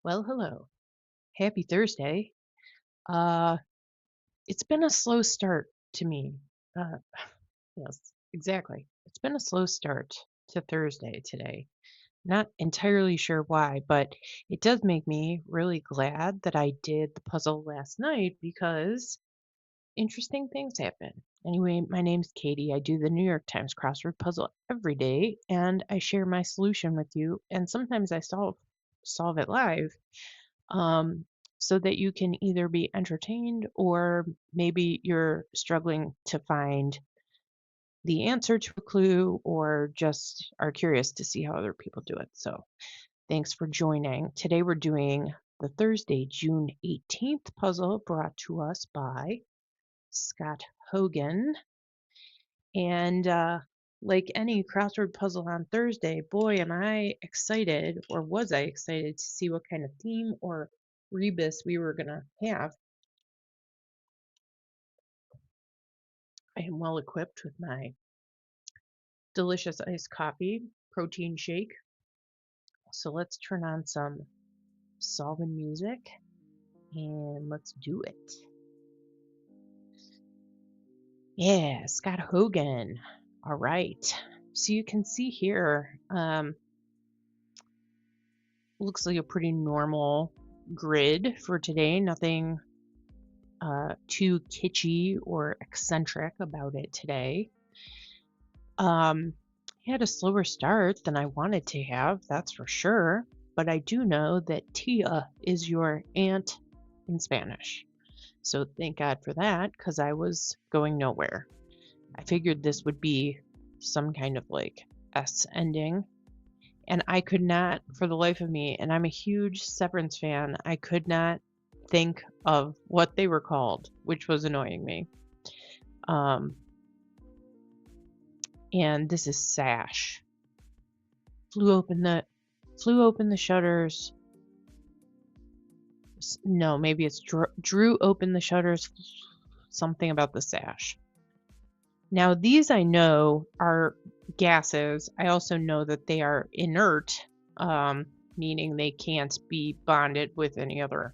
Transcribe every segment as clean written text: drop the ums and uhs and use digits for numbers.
Well, hello. Happy Thursday. Uh, it's been a slow start to me. Uh, yes, exactly. It's been a slow start to Thursday today. Not entirely sure why, but it does make me really glad that I did the puzzle last night because interesting things happen. Anyway, my name's Katie. I do the New York Times crossword puzzle every day, and I share my solution with you. And sometimes I solve it live um, so that you can either be entertained or maybe you're struggling to find the answer to a clue or just are curious to see how other people do it. So thanks for joining. Today we're doing the Thursday, June 18th puzzle brought to us by Scott Hogan. And like any crossword puzzle on Thursday, boy, am I excited, or was I excited to see what kind of theme or rebus we were going to have. I am well equipped with my delicious iced coffee, protein shake. So let's turn on some solving music and let's do it. Yeah, Scott Hogan. All right. So you can see here, looks like a pretty normal grid for today. Nothing too kitschy or eccentric about it today. Had a slower start than I wanted to have, that's for sure. But I do know that tia is your aunt in Spanish. So thank God for that, because I was going nowhere. I figured this would be some kind of like S ending. And I could not, for the life of me, and I'm a huge Severance fan, I could not think of what they were called, which was annoying me. And this is Sash. Flew open the shutters. No, maybe it's drew open the shutters. Something about the sash. Now these I know are gases. I also know that they are inert, meaning they can't be bonded with any other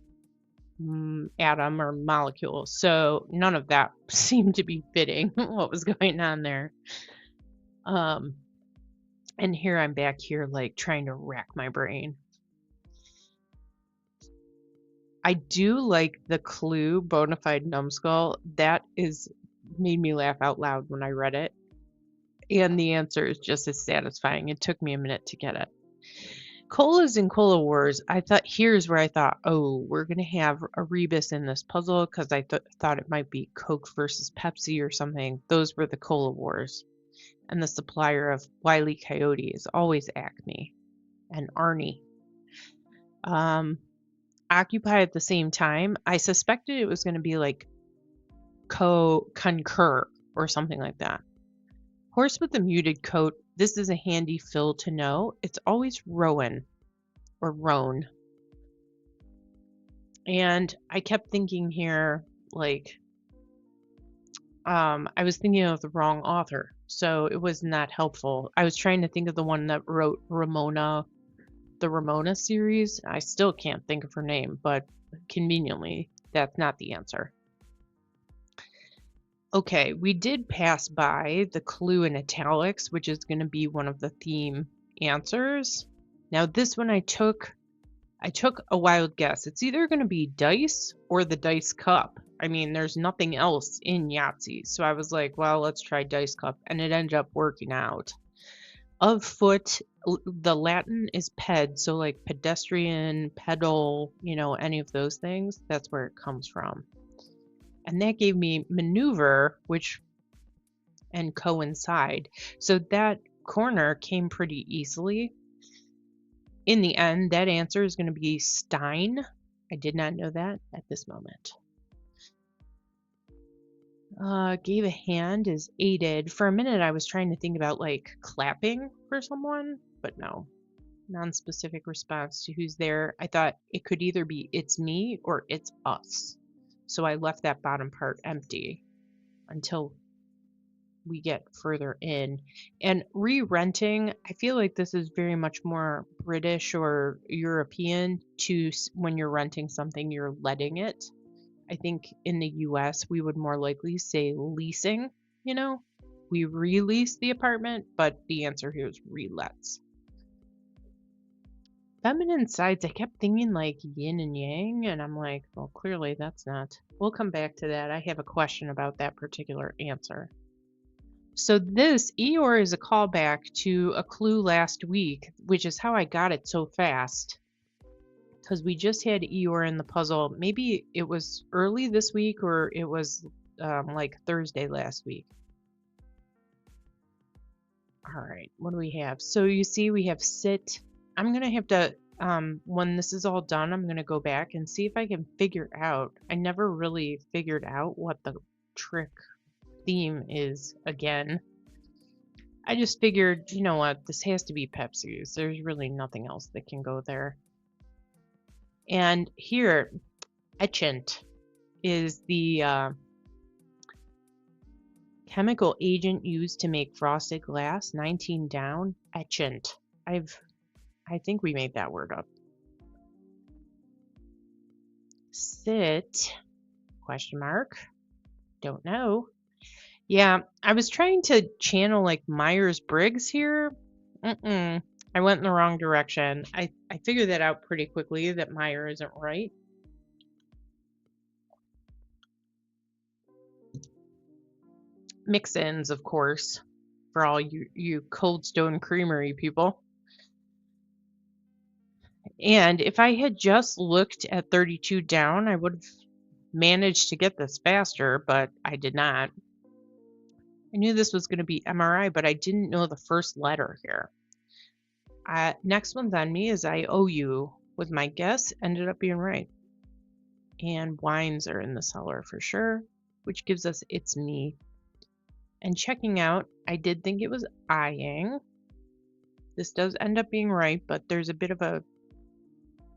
atom or molecule. So none of that seemed to be fitting what was going on there. And here I'm back here like trying to rack my brain. I do like the clue bona fide numbskull. That is made me laugh out loud when I read it. And the answer is just as satisfying. It took me a minute to get it. Colas and Cola Wars, I thought here's where I thought, oh, we're gonna have a rebus in this puzzle because I thought it might be Coke versus Pepsi or something. Those were the Cola Wars. And the supplier of Wile E. Coyote is always Acme and Arnie. Occupy at the same time. I suspected it was going to be like concur or something like that. Horse with a muted coat. This is a handy fill to know. It's always Rowan or Roan. And I kept thinking here, like, I was thinking of the wrong author. So it was not helpful. I was trying to think of the one that wrote Ramona, the Ramona series. I still can't think of her name, but conveniently, that's not the answer. Okay, we did pass by the clue in italics, which is going to be one of the theme answers. Now this one I took a wild guess. It's either going to be dice or the dice cup. I mean, there's nothing else in Yahtzee. So I was like, well, let's try dice cup, and it ended up working out. Of foot, the Latin is ped, so like pedestrian, pedal, any of those things, that's where it comes from. And that gave me maneuver, and coincide. So that corner came pretty easily. In the end, that answer is going to be Stein. I did not know that at this moment. Gave a hand is aided. For a minute, I was trying to think about like clapping for someone, but no. Non-specific response to who's there. I thought it could either be it's me or it's us. So I left that bottom part empty until we get further in. And re-renting, I feel like this is very much more British or European when you're renting something, you're letting it. I think in the US, we would more likely say leasing, you know? We release the apartment, but the answer here is relets. Feminine sides, I kept thinking like yin and yang, and I'm like, well, clearly that's not. We'll come back to that. I have a question about that particular answer. So this Eeyore is a callback to a clue last week, which is how I got it so fast. Because we just had Eeyore in the puzzle. Maybe it was early this week or it was like Thursday last week. All right, what do we have? So you see we have sit. I'm going to have to, when this is all done, I'm going to go back and see if I can figure out. I never really figured out what the trick theme is again. I just figured, you know what, this has to be Pepsi's. There's really nothing else that can go there. And here, etchant is the chemical agent used to make frosted glass. 19 down, etchant. I think we made that word up. Sit, question mark, don't know. Yeah, I was trying to channel like Myers-Briggs here. I went in the wrong direction. I figured that out pretty quickly that Meyer isn't right. Mix-ins, of course, for all you Cold Stone Creamery people. And if I had just looked at 32 down, I would have managed to get this faster, but I did not. I knew this was going to be MRI, but I didn't know the first letter here. Next one's on me is I owe you. With my guess, ended up being right. And wines are in the cellar for sure, which gives us it's me. And checking out, I did think it was eyeing. This does end up being right, but there's a bit of a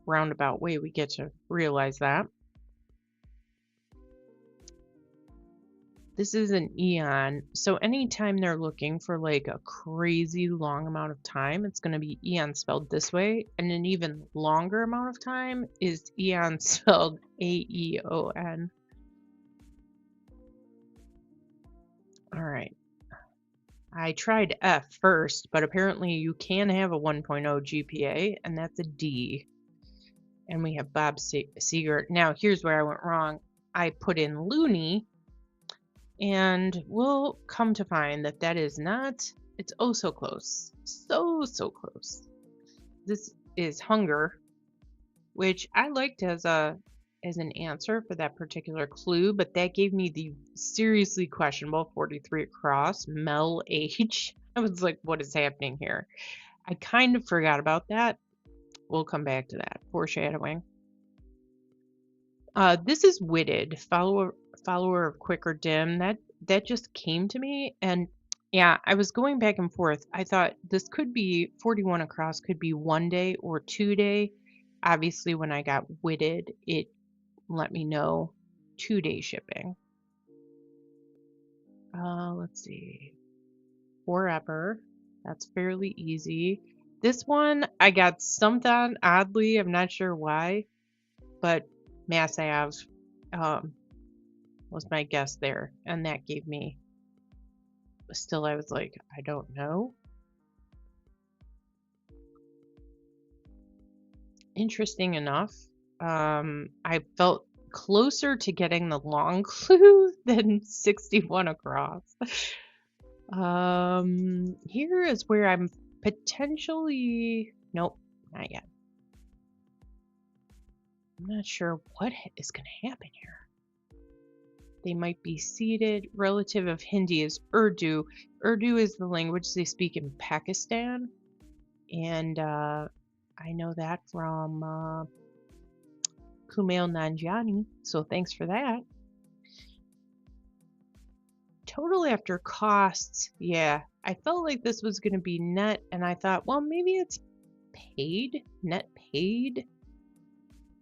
roundabout way we get to realize that. This is an eon, so anytime they're looking for like a crazy long amount of time, it's going to be eon spelled this way, and an even longer amount of time is eon spelled A-E-O-N. All right. I tried F first, but apparently you can have a 1.0 GPA, and that's a D. And we have Bob Seger. Now, here's where I went wrong. I put in loony, and we'll come to find that that is not, it's oh so close. So close. This is hunger, which I liked as an answer for that particular clue, but that gave me the seriously questionable 43 across, Mel H. I was like, what is happening here? I kind of forgot about that. We'll come back to that. Foreshadowing. This is witted, follower of quick or dim. That just came to me, and yeah, I was going back and forth. I thought this could be 41 across, could be 1 day or 2 day. Obviously, when I got witted, it let me know 2-day shipping. Let's see. Forever. That's fairly easy. This one, I got stumped on, oddly. I'm not sure why, but Mass Ave was my guess there, and that gave me, still I was like, I don't know. Interesting enough, I felt closer to getting the long clue than 61 across. Here is where I'm potentially, nope, not yet. I'm not sure what is going to happen here. They might be seated. Relative of Hindi is Urdu. Urdu is the language they speak in Pakistan. And I know that from Kumail Nanjiani. So thanks for that. Total after costs. Yeah, I felt like this was going to be net. And I thought, well, maybe it's paid, net paid.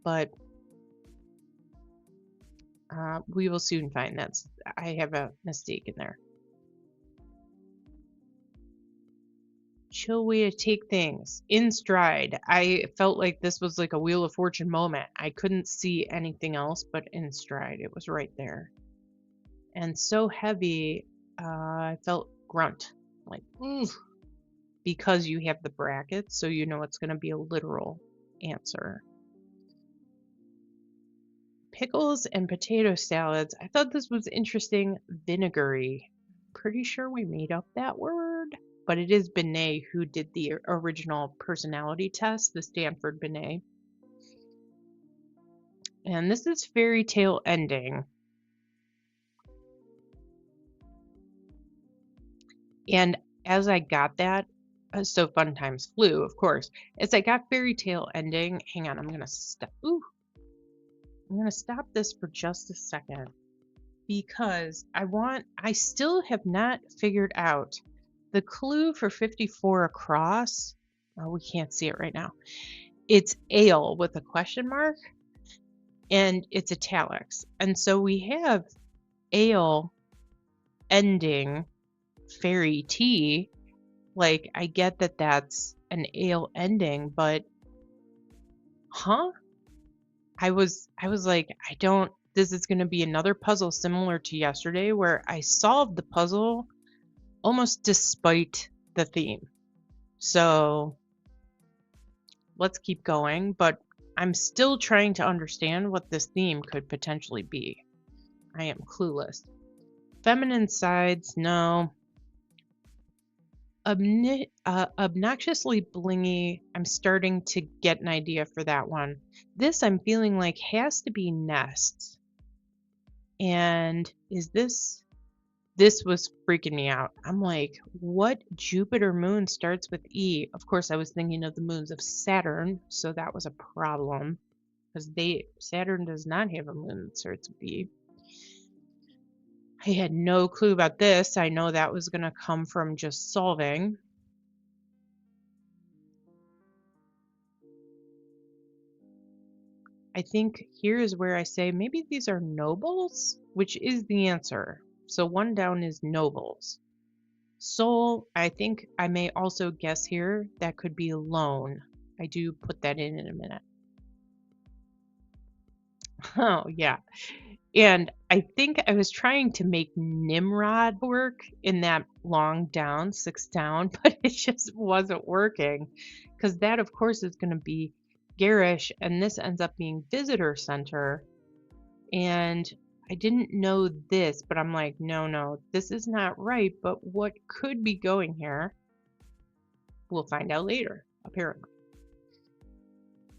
But we will soon find that I have a mistake in there. chill way to take things in stride. I felt like this was like a Wheel of Fortune moment. I couldn't see anything else but in stride. It was right there. And so heavy, I felt grunt, like, ooh, because you have the brackets, so you know it's going to be a literal answer. Pickles and potato salads. I thought this was interesting. Vinegary. Pretty sure we made up that word, but it is Binet who did the original personality test, the Stanford Binet. And this is fairy tale ending. And as I got that, so fun times flew, of course. As I got fairy tale ending, hang on, I'm gonna stop. Ooh, I'm gonna stop this for just a second because I still have not figured out the clue for 54 across. Oh, we can't see it right now. It's ale with a question mark and it's italics. And so we have ale ending fairy tea. Like, I get that that's an ale ending, but I was like, this is going to be another puzzle similar to yesterday where I solved the puzzle almost despite the theme. So let's keep going, but I'm still trying to understand what this theme could potentially be. I am clueless. Feminine sides, no. Obnoxiously blingy, I'm starting to get an idea for that one. This I'm feeling like has to be nests. And is this was freaking me out. I'm like, what Jupiter moon starts with E? Of course, I was thinking of the moons of Saturn, so that was a problem because Saturn does not have a moon that starts with E. I had no clue about this. I know that was going to come from just solving. I think here is where I say maybe these are nobles, which is the answer. So one down is nobles. Soul, I think I may also guess here that could be lone. I do put that in a minute. Oh, yeah. And I think I was trying to make Nimrod work in that long down, 6 down, but it just wasn't working because that, of course, is going to be garish, and this ends up being visitor center. And I didn't know this, but I'm like, no, this is not right. But what could be going here? We'll find out later, apparently.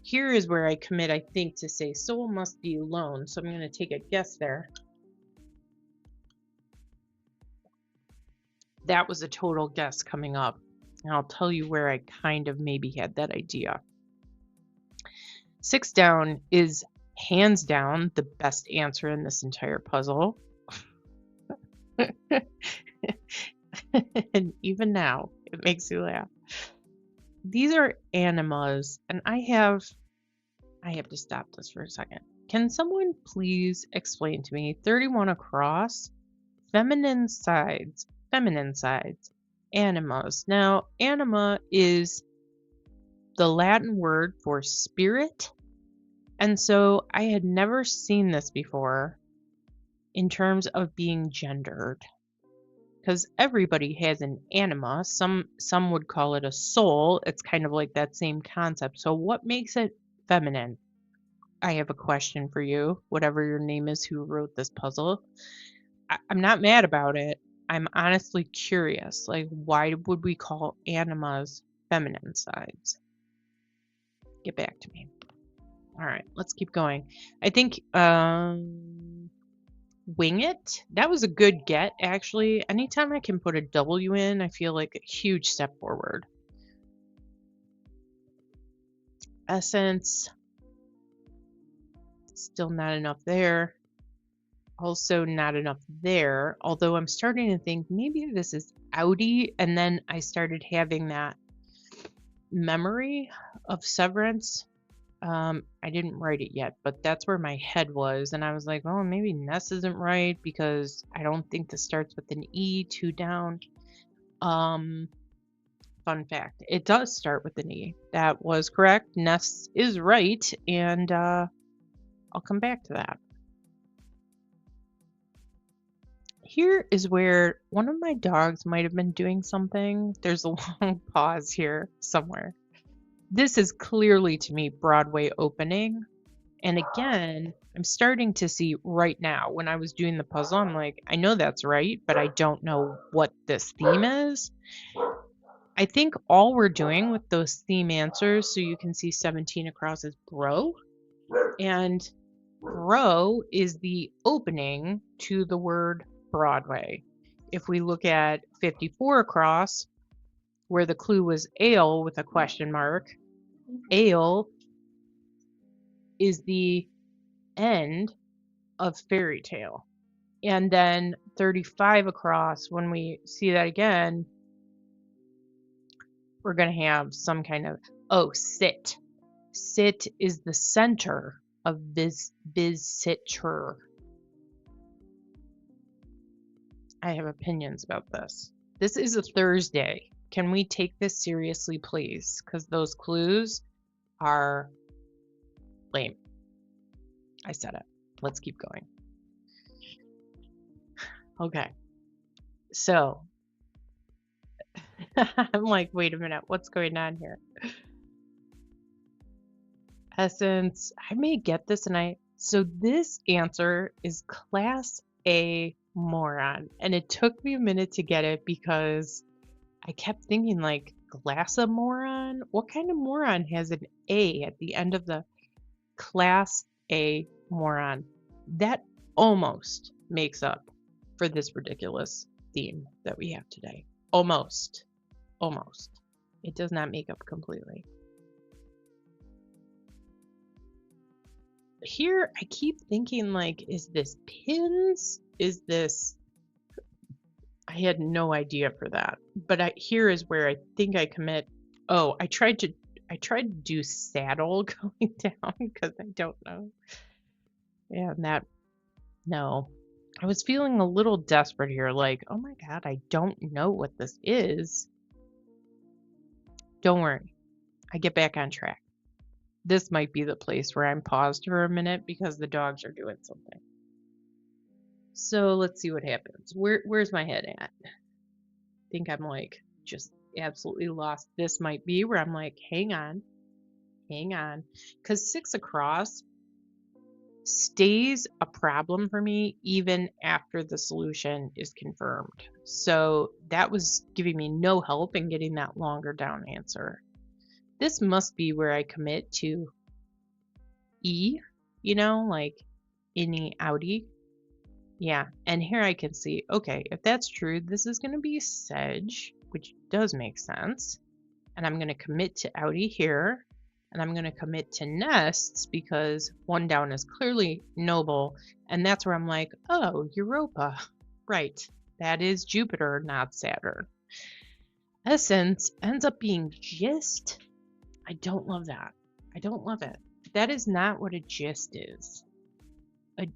Here is where I commit, I think, to say soul must be alone. So I'm going to take a guess there. That was a total guess coming up. And I'll tell you where I kind of maybe had that idea. 6 down is hands down the best answer in this entire puzzle. And even now, it makes you laugh. These are animas, and I have to stop this for a second. Can someone please explain to me 31 across, feminine sides, animas. Now, anima is the Latin word for spirit, and so I had never seen this before in terms of being gendered. Because everybody has an anima. Some would call it a soul. It's kind of like that same concept. So what makes it feminine? I have a question for you, whatever your name is who wrote this puzzle. I'm not mad about it. I'm honestly curious. Like, why would we call animas feminine sides? Get back to me. All right, let's keep going. I think wing it. That was a good get, actually. Anytime I can put a W in, I feel like a huge step forward. Essence. Still not enough there. Also not enough there. Although I'm starting to think maybe this is Audi. And then I started having that memory of Severance. I didn't write it yet, but that's where my head was. And I was like, oh, maybe Ness isn't right because I don't think this starts with an E, 2 down. fun fact. It does start with an E. That was correct. Ness is right, and I'll come back to that. Here is where one of my dogs might have been doing something. There's a long pause here somewhere. This is clearly, to me, Broadway opening. And again, I'm starting to see right now, when I was doing the puzzle, I'm like, I know that's right, but I don't know what this theme is. I think all we're doing with those theme answers, so you can see 17 across, is bro. And bro is the opening to the word Broadway. If we look at 54 across, where the clue was ale with a question mark, ale is the end of fairy tale. And then 35 across, when we see that again, we're going to have some kind of, sit. Sit is the center of visitor. I have opinions about this. This is a Thursday. Can we take this seriously, please? Because those clues are lame. I said it. Let's keep going. Okay. So, I'm like, wait a minute. What's going on here? Essence. I may get this, so this answer is Class A moron. And it took me a minute to get it because I kept thinking, like, glass of moron? What kind of moron has an A at the end of the Class A moron? That almost makes up for this ridiculous theme that we have today. Almost. Almost. It does not make up completely. Here, I keep thinking, like, is this pins? Is this... I had no idea for that. But here is where I think I commit. Oh, I tried to do saddle going down because I don't know. Yeah, no. I was feeling a little desperate here, like, oh my God, I don't know what this is. Don't worry. I get back on track. This might be the place where I'm paused for a minute because the dogs are doing something. So let's see what happens. Where's my head at? I think I'm like just absolutely lost. This might be where I'm like, hang on. Because 6 across stays a problem for me even after the solution is confirmed. So that was giving me no help in getting that longer down answer. This must be where I commit to E, like innie outie. Yeah, and here I can see, okay, if that's true, this is going to be sedge, which does make sense. And I'm going to commit to outie here. And I'm going to commit to nests because one down is clearly noble. And that's where I'm like, oh, Europa. Right. That is Jupiter, not Saturn. Essence ends up being gist. I don't love that. I don't love it. That is not what a gist is. It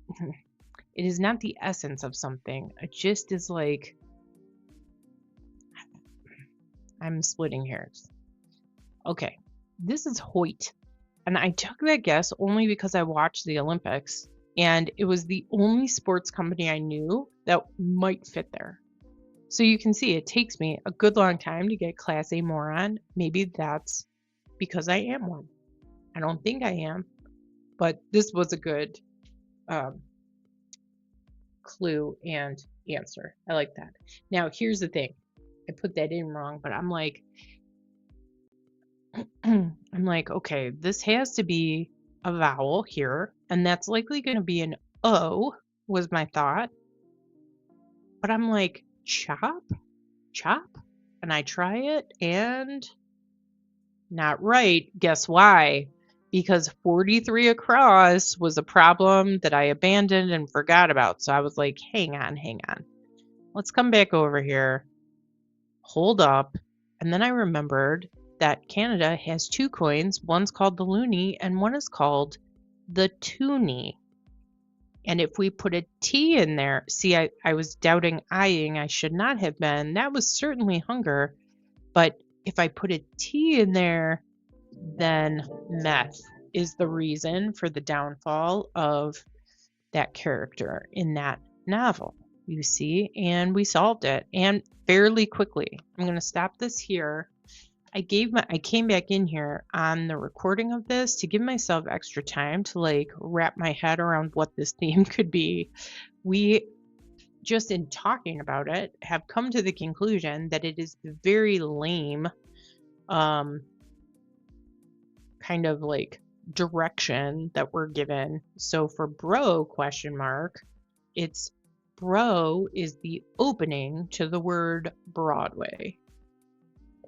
is not the essence of something. A gist is like... I'm splitting hairs. Okay. This is Hoyt, and I took that guess only because I watched the Olympics, and it was the only sports company I knew that might fit there. So you can see it takes me a good long time to get Class A moron. Maybe that's because I am one. I don't think I am, but this was a good clue and answer. I like that. Now, here's the thing. I put that in wrong, but I'm like, okay, this has to be a vowel here, and that's likely going to be an O, was my thought. But I'm like, chop? And I try it, and not right. Guess why? Because 43 across was a problem that I abandoned and forgot about. So I was like, hang on. Let's come back over here. Hold up. And then I remembered that Canada has 2 coins. One's called the loonie and one is called the toonie. And if we put a T in there, see, I was doubting eyeing. I should not have been. That was certainly hunger, but If I put a T in there, then meth is the reason for the downfall of that character in that novel, you see, and we solved it, and fairly quickly. I'm going to stop this here. I came back in here on the recording of this to give myself extra time to like wrap my head around what this theme could be. We just in talking about it have come to the conclusion that it is the very lame kind of like direction that we're given. So for bro question mark, it's bro is the opening to the word Broadway.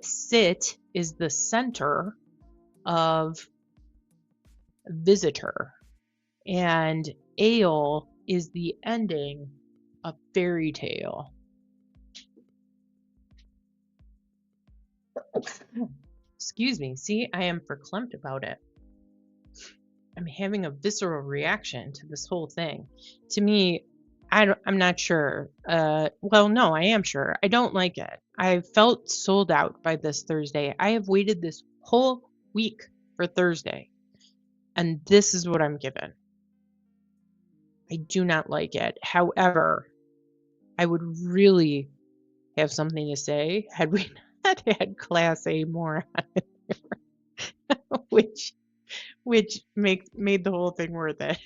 Sit is the center of visitor, and ale is the ending of fairy tale. Excuse me. See, I am verklempt about it. I'm having a visceral reaction to this whole thing. To me, I'm not sure. Well, no, I am sure. I don't like it. I felt sold out by this Thursday. I have waited this whole week for Thursday, and this is what I'm given. I do not like it. However, I would really have something to say had we not had Class A moron, which made the whole thing worth it.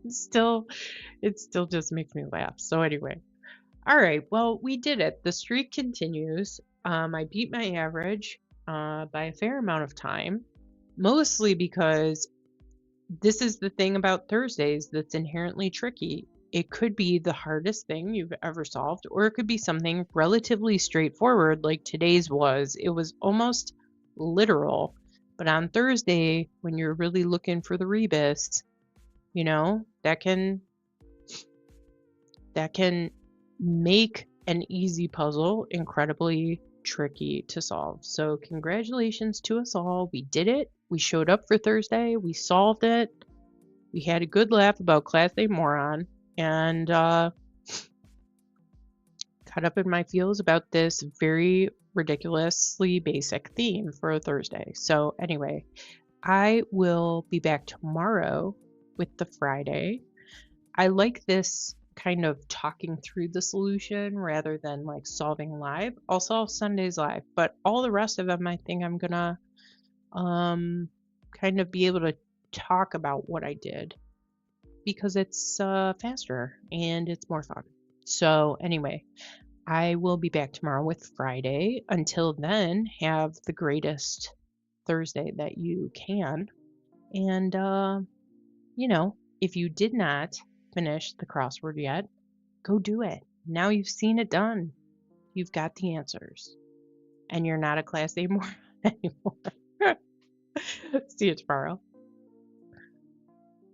It still just makes me laugh. So anyway, all right. Well, we did it. The streak continues. I beat my average by a fair amount of time, mostly because this is the thing about Thursdays that's inherently tricky. It could be the hardest thing you've ever solved, or it could be something relatively straightforward like today's was. It was almost literal. But on Thursday, when you're really looking for the rebus, you know, that can make an easy puzzle incredibly tricky to solve. So congratulations to us all. We did it. We showed up for Thursday. We solved it. We had a good laugh about Class A moron, and caught up in my feels about this very ridiculously basic theme for a Thursday. So anyway, I will be back tomorrow with the Friday. I like this kind of talking through the solution rather than like solving live. I'll solve Sundays live, but all the rest of them, I think I'm gonna kind of be able to talk about what I did because it's faster and it's more fun. So anyway, I will be back tomorrow with Friday. Until then, have the greatest Thursday that you can. And, you know, if you did not finish the crossword yet, go do it. Now you've seen it done. You've got the answers. And you're not a Class A moron anymore. See you tomorrow.